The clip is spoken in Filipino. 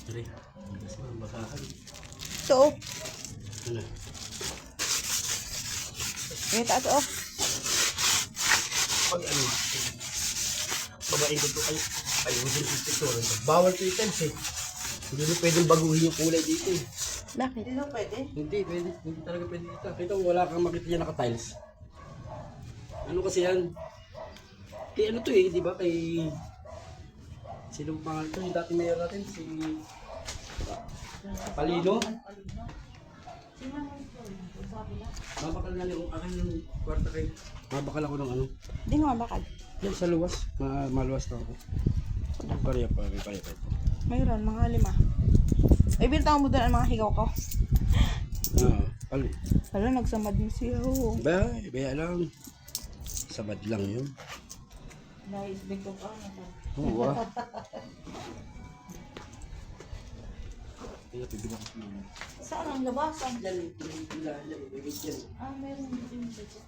Dari. Kasi basahan. So, Ano? taas oh. Pag ano, babain ko to ay ayusin yung picture. Bawal to items eh. Hindi na pwedeng baguhin yung kulay dito eh. Bakit? Hindi na pwede. Hindi, pwede. Hindi talaga pwede dito. Kita mo, wala kang makita niya naka-tiles. Ano kasi yan? Kay ano to eh, di ba? Kay... Sinong pangalan to? Yung dati mayor natin, si... Palino? Mabakal nga yung akin yung kwarta kay... Mabakal ako ng ano. Hindi nga bakal. Yan sa luwas. Maluwas na ako. Pariya pa, may pariya pa ito. Mayroon, mga 5. Ay, bintahan mo doon ang mga higaw ko. Pali. Hala, nagsamad mo siya. Oh. Baya lang. Sabad lang yun. Naisbig ko ka. Oo ah. Kaya pibilang ko yun. Saan ang labasan? Yan, ibigay yan. Ah, meron din dito.